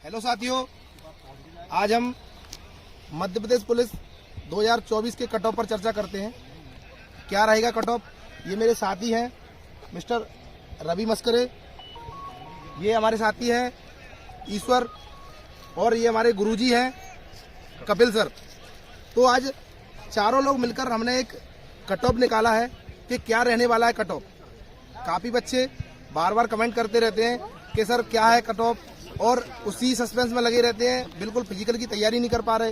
Hello साथियों, आज हम मध्य प्रदेश पुलिस 2024 के कट ऑफ पर चर्चा करते हैं। क्या रहेगा कट ऑफ? ये मेरे साथी हैं मिस्टर रवि मस्करे, ये हमारे साथी हैं ईश्वर, और ये हमारे गुरुजी हैं कपिल सर। तो आज चारों लोग मिलकर हमने एक कट ऑफ निकाला है कि क्या रहने वाला है कट ऑफ। काफ़ी बच्चे बार बार कमेंट करते रहते हैं कि सर क्या है कट ऑफ, और उसी सस्पेंस में लगे रहते हैं, बिल्कुल फिजिकल की तैयारी नहीं कर पा रहे।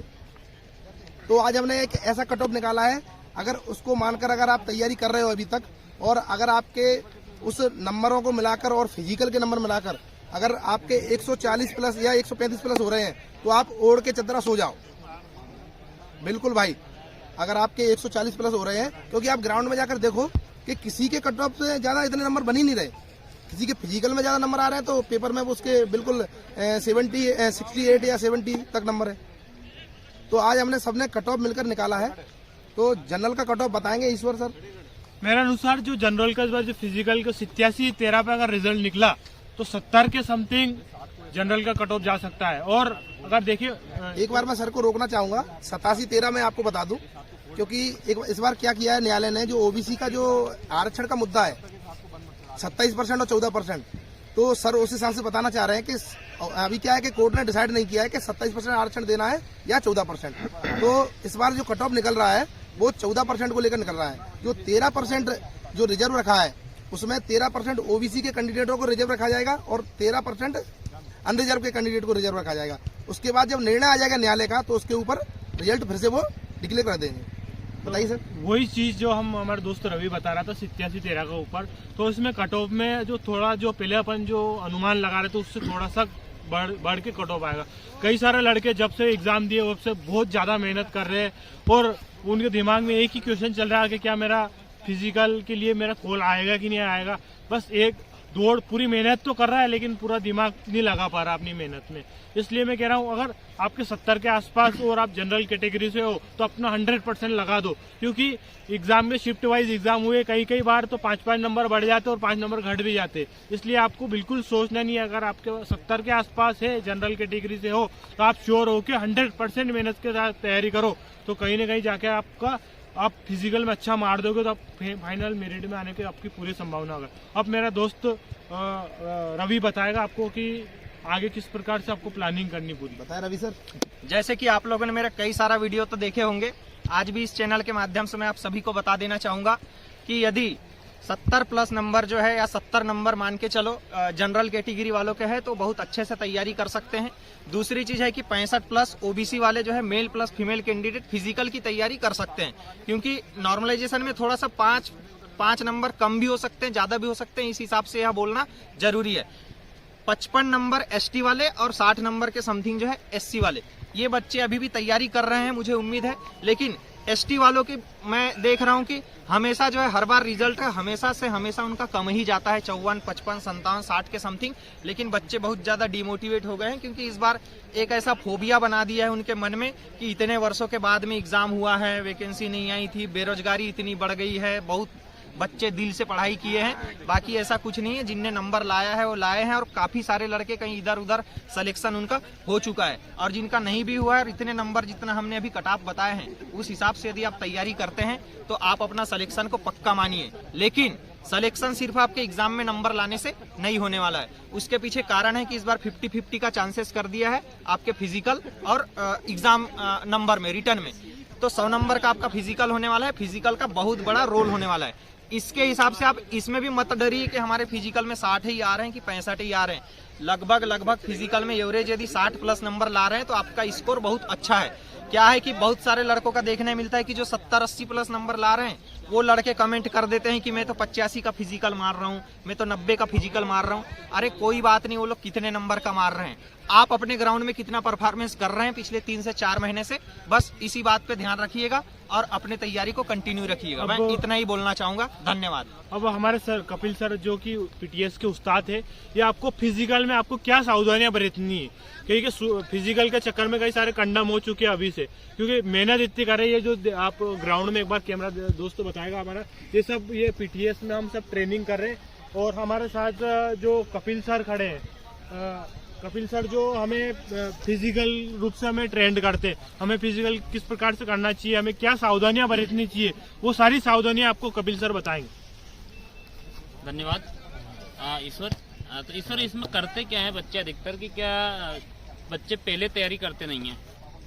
तो आज हमने एक ऐसा कट ऑफ निकाला है, अगर उसको मानकर अगर आप तैयारी कर रहे हो अभी तक, और अगर आपके उस नंबरों को मिलाकर और फिजिकल के नंबर मिलाकर अगर आपके 140 प्लस या 135 प्लस हो रहे हैं तो आप ओढ़ के चदरा सो जाओ। बिल्कुल भाई, अगर आपके 140 प्लस हो रहे हैं, क्योंकि आप ग्राउंड में जाकर देखो कि किसी के कट ऑफ से ज़्यादा इतने नंबर बन ही नहीं रहे। किसी के फिजिकल में ज़्यादा नंबर आ रहे हैं तो पेपर में उसके बिल्कुल 68 या 70 तक नंबर है। तो आज हमने सबने कट ऑफ मिलकर निकाला है। तो जनरल का कट ऑफ बताएंगे ईश्वर सर। मेरे अनुसार जो जनरल का इस बार जो फिजिकल का 87-13 पे अगर रिजल्ट निकला तो 70 के समथिंग जनरल का कट ऑफ जा सकता है। और अगर देखिए, एक बार मैं सर को रोकना चाहूंगा, 87-13 में आपको बता दूं, क्योंकि इस बार क्या किया है न्यायालय ने, जो ओबीसी का जो आरक्षण का मुद्दा है 27% और 14%, तो सर उस हिसाब से बताना चाह रहे हैं कि अभी क्या है कि कोर्ट ने डिसाइड नहीं किया है कि 27% आरक्षण देना है या 14%। तो इस बार जो कट ऑफ निकल रहा है वो 14% को लेकर निकल रहा है। जो 13% जो रिजर्व रखा है उसमें 13% ओबीसी के कैंडिडेटों को रिजर्व रखा जाएगा और 13% अनरिजर्व के कैंडिडेट को रिजर्व रखा जाएगा। उसके बाद जब निर्णय आ जाएगा न्यायालय का तो उसके ऊपर रिजल्ट फिर से वो डिक्लेयर कर देंगे। बताइए सर। वही चीज जो हम हमारे दोस्त रवि बता रहा था 87-13 के ऊपर, तो इसमें कट ऑफ में जो थोड़ा जो पहले अपन जो अनुमान लगा रहे थे उससे थोड़ा सा बढ़ के कट ऑफ आएगा। कई सारे लड़के जब से एग्जाम दिए तब से बहुत ज्यादा मेहनत कर रहे हैं और उनके दिमाग में एक ही क्वेश्चन चल रहा है कि क्या मेरा फिजिकल के लिए मेरा कॉल आएगा कि नहीं आएगा। बस एक दौड़, पूरी मेहनत तो कर रहा है लेकिन पूरा दिमाग नहीं लगा पा रहा अपनी मेहनत में। इसलिए मैं कह रहा हूँ अगर आपके 70 के आसपास और आप जनरल कैटेगरी से हो तो अपना 100% लगा दो, क्योंकि एग्जाम में शिफ्ट वाइज एग्जाम हुए, कई बार तो 5-5 नंबर बढ़ जाते और 5 नंबर घट भी जाते। इसलिए आपको बिल्कुल सोचना नहीं है। अगर आपके 70 के आसपास है, जनरल कैटेगरी से हो, तो आप श्योर हो कि 100% मेहनत के साथ तैयारी करो, तो कहीं ना कहीं जाके आप फिजिकल में अच्छा मार दोगे तो आप फाइनल मेरिट में आने की आपकी पूरी संभावना होगा। अब मेरा दोस्त रवि बताएगा आपको कि आगे किस प्रकार से आपको प्लानिंग करनी पूरी। बताए रवि सर। जैसे कि आप लोगों ने मेरा कई सारा वीडियो तो देखे होंगे, आज भी इस चैनल के माध्यम से मैं आप सभी को बता देना चाहूंगा कि यदि 70 प्लस नंबर जो है या 70 नंबर मान के चलो जनरल कैटेगरी वालों के है तो बहुत अच्छे से तैयारी कर सकते हैं। दूसरी चीज है कि 65 प्लस ओबीसी वाले जो है male plus female candidate physical की तैयारी कर सकते हैं, क्योंकि नॉर्मलाइजेशन में थोड़ा सा 5 नंबर कम भी हो सकते हैं, ज्यादा भी हो सकते हैं, इस हिसाब से यह बोलना जरूरी है। 55 नंबर एसटी वाले और 60 नंबर के समथिंग जो है एससी वाले, ये बच्चे अभी भी तैयारी कर रहे हैं, मुझे उम्मीद है। लेकिन एसटी वालों की मैं देख रहा हूं कि हमेशा जो है हर बार रिजल्ट है हमेशा से हमेशा उनका कम ही जाता है, 54, 55, 57, 60 के समथिंग। लेकिन बच्चे बहुत ज्यादा डिमोटिवेट हो गए हैं, क्योंकि इस बार एक ऐसा फोबिया बना दिया है उनके मन में कि इतने वर्षों के बाद में एग्जाम हुआ है, वैकेंसी नहीं आई थी, बेरोजगारी इतनी बढ़ गई है, बहुत बच्चे दिल से पढ़ाई किए हैं। बाकी ऐसा कुछ नहीं है, जिनने नंबर लाया है वो लाए हैं, और काफी सारे लड़के कहीं इधर उधर सिलेक्शन उनका हो चुका है। और जिनका नहीं भी हुआ है, इतने नंबर जितना हमने अभी कट ऑफ बताए हैं उस हिसाब से यदि आप तैयारी करते हैं तो आप अपना सिलेक्शन को पक्का मानिए। लेकिन सिलेक्शन सिर्फ आपके एग्जाम में नंबर लाने से नहीं होने वाला है, उसके पीछे कारण है कि इस बार 50-50 का चांसेस कर दिया है आपके फिजिकल और एग्जाम नंबर में, रिटर्न में। तो 100 नंबर का आपका फिजिकल होने वाला है, फिजिकल का बहुत बड़ा रोल होने वाला है। इसके हिसाब से आप इसमें भी मत डरिए कि हमारे फिजिकल में 60 ही आ रहे हैं कि 65 ही आ रहे हैं। लगभग फिजिकल में एवरेज यदि 60 प्लस नंबर ला रहे हैं तो आपका स्कोर बहुत अच्छा है। क्या है कि बहुत सारे लड़कों का देखने मिलता है कि जो 70-80 प्लस नंबर ला रहे हैं वो लड़के कमेंट कर देते हैं कि मैं तो 85 का फिजिकल मार रहा हूँ, मैं तो 90 का फिजिकल मार रहा हूँ। अरे कोई बात नहीं, वो लोग कितने नंबर का मार रहे हैं, आप अपने ग्राउंड में कितना परफॉर्मेंस कर रहे हैं पिछले 3 से 4 महीने से, बस इसी बात पे ध्यान रखिएगा और अपने तैयारी को कंटिन्यू रखिएगा। मैं इतना ही बोलना चाहूंगा, धन्यवाद। अब हमारे सर कपिल सर जो कि पीटीएस के उस्ताद है, ये आपको फिजिकल में आपको क्या सावधानियां बरतनी है, क्योंकि फिजिकल के चक्कर में कई सारे कंडम हो चुके हैं अभी से, क्योंकि मेहनत इतनी कर रही है। जो आप ग्राउंड में एक बार कैमरा दोस्त बताएगा हमारा, ये पीटीएस में हम सब ट्रेनिंग कर रहे हैं। और हमारे साथ जो कपिल सर खड़े हैं, कपिल सर जो हमें फिजिकल रूप से हमें ट्रेंड करते, हमें फिजिकल किस प्रकार से करना चाहिए, हमें क्या सावधानियां बरतनी चाहिए, वो सारी सावधानियां आपको कपिल सर बताएंगे। धन्यवाद ईश्वर। तो ईश्वर, इसमें करते क्या है बच्चे अधिकतर कि क्या बच्चे पहले तैयारी करते नहीं है,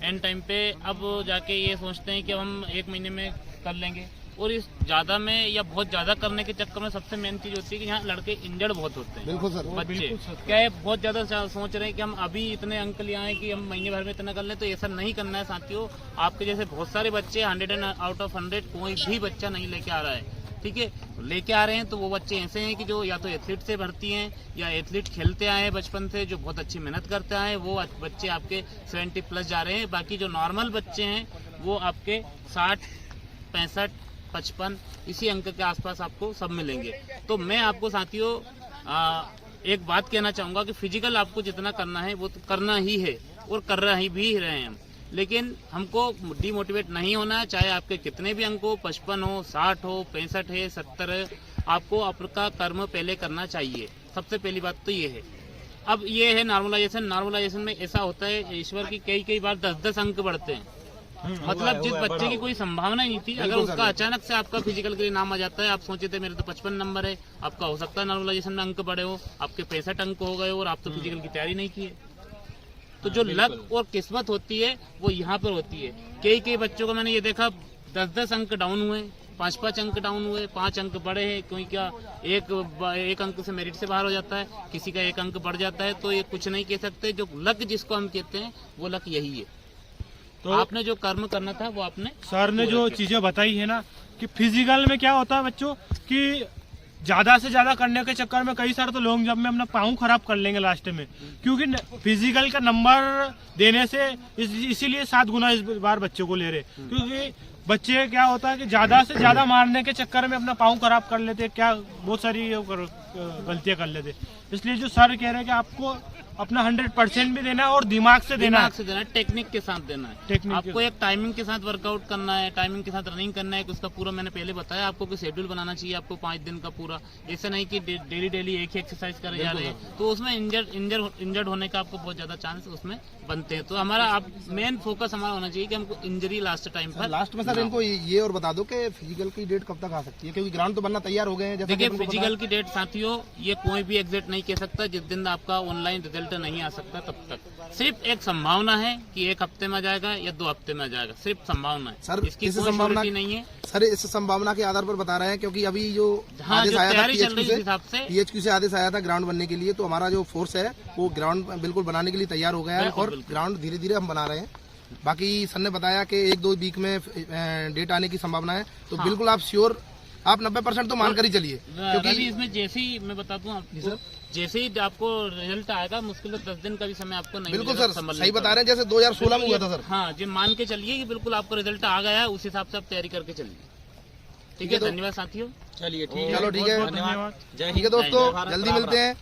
एंड टाइम पे अब जाके ये सोचते हैं कि हम 1 महीने में कर लेंगे, और इस ज़्यादा में या बहुत ज़्यादा करने के चक्कर में सबसे मेन चीज़ होती है कि यहाँ लड़के इंजर्ड बहुत होते हैं। बिल्कुल सर। बच्चे क्या है, बहुत ज़्यादा सोच रहे हैं कि हम अभी इतने अंक ले आए कि हम महीने भर में इतना कर लें, तो ऐसा नहीं करना है साथियों। आपके जैसे बहुत सारे बच्चे 100 आउट ऑफ 100 कोई भी बच्चा नहीं लेके आ रहा है, ठीक है। लेके आ रहे हैं तो वो बच्चे ऐसे हैं कि जो या तो एथलीट से भर्ती हैं या एथलीट खेलते आए हैं बचपन से, जो बहुत अच्छी मेहनत करते आए हैं, वो बच्चे आपके 70 प्लस जा रहे हैं। बाकी जो नॉर्मल बच्चे हैं वो आपके 60, 65, 55 इसी अंक के आसपास आपको सब मिलेंगे। तो मैं आपको साथियों एक बात कहना चाहूँगा कि फिजिकल आपको जितना करना है वो तो करना ही है, और कर रहे भी रहे हैं हम, लेकिन हमको डिमोटिवेट नहीं होना है। चाहे आपके कितने भी अंक हो, 55 हो, 60 हो, 65 है, 70 है, आपको आपका कर्म पहले करना चाहिए। सबसे पहली बात तो ये है। अब ये है नॉर्मलाइजेशन। नॉर्मलाइजेशन में ऐसा होता है ईश्वर की कई बार 10-10 अंक बढ़ते हैं। मतलब जिस बच्चे की कोई संभावना ही नहीं थी, अगर उसका अचानक से आपका फिजिकल के लिए नाम आ जाता है, आप सोचे थे मेरे तो 55 नंबर है, आपका हो सकता है नॉर्मलाइजेशन में अंक बढ़े हो, आपके 65 अंक हो गए और आप तो फिजिकल की तैयारी नहीं की है। तो जो लक और किस्मत होती है वो यहाँ पर होती है। कई बच्चों को मैंने ये देखा 10-10 अंक डाउन हुए, 5-5 अंक डाउन हुए, 5 अंक बढ़े हैं। कोई क्या एक अंक से मेरिट से बाहर हो जाता है, किसी का 1 अंक बढ़ जाता है। तो ये कुछ नहीं कह सकते, जो लक जिसको हम कहते हैं वो लक यही है। तो आपने जो कर्म करना था वो आपने, सर ने जो चीजें बताई है ना कि फिजिकल में क्या होता है बच्चों कि ज्यादा से ज्यादा करने के चक्कर में कई सारे तो लॉन्ग जंप में अपना पाँव खराब कर लेंगे लास्ट में, क्योंकि फिजिकल का नंबर देने से इसीलिए 7 गुना इस बार बच्चों को ले रहे, क्योंकि बच्चे क्या होता है कि ज्यादा से ज्यादा मारने के चक्कर में अपना पाँव खराब कर लेते, क्या बहुत सारी गलतियां कर लेते। इसलिए जो सर कह रहे हैं कि आपको अपना 100% भी देना है और दिमाग से देना है, टेक्निक के साथ देना है। आपको एक टाइमिंग के साथ वर्कआउट करना है, टाइमिंग के साथ रनिंग करना है। उसका पूरा मैंने पहले बताया आपको कि शेड्यूल बनाना चाहिए आपको 5 दिन का पूरा। ऐसा नहीं कि डेली एक ही एक्सरसाइज करे जा रहे हैं, तो उसमें इंजर्ड होने का आपको बहुत ज्यादा चांस उसमें बनते हैं। तो हमारा मेन फोकस हमारा होना चाहिए कि हमको इंजरी लास्ट टाइम पर। लास्ट में सर इनको ये और बता दो कि फिजिकल की डेट कब तक आ सकती है, क्योंकि ग्राउंड तो बनना तैयार हो गए हैं। देखिए फिजिकल की डेट साथियों ये कोई भी एग्जैक्ट नहीं कह सकता। जिस दिन आपका ऑनलाइन रिजल्ट नहीं आ सकता तब तक सिर्फ एक संभावना है कि 1 हफ्ते में आ जाएगा या 2 हफ्ते में आ जाएगा, सिर्फ संभावना है सर। इसकी कोई संभावना नहीं है सर, इस संभावना के आधार पर बता रहे हैं, क्योंकि अभी जो आदेश आया था PHQ से आदेश आया था ग्राउंड बनने के लिए, तो हमारा जो फोर्स है वो ग्राउंड बिल्कुल बनाने के लिए तैयार हो गया है, और ग्राउंड धीरे धीरे हम बना रहे हैं। बाकी सर ने बताया कि 1-2 वीक में डेट आने की संभावना है, तो बिल्कुल आप श्योर, आप 90% तो मानकर ही चलिए, क्योंकि इसमें जैसे ही मैं बता दूं आपको, जैसे ही आपको रिजल्ट आएगा मुश्किल 10 दिन का भी समय आपको नहीं बिल्कुल सर सही बता रहे हैं, जैसे 2016 में हुआ था सर। हाँ जी, मान के चलिए कि बिल्कुल आपको रिजल्ट आ गया है, उस हिसाब से आप तैयारी करके चलिए। ठीक है, धन्यवाद साथियों। चलिए चलो ठीक है, धन्यवाद। ठीक है दोस्तों, जल्दी मिलते हैं।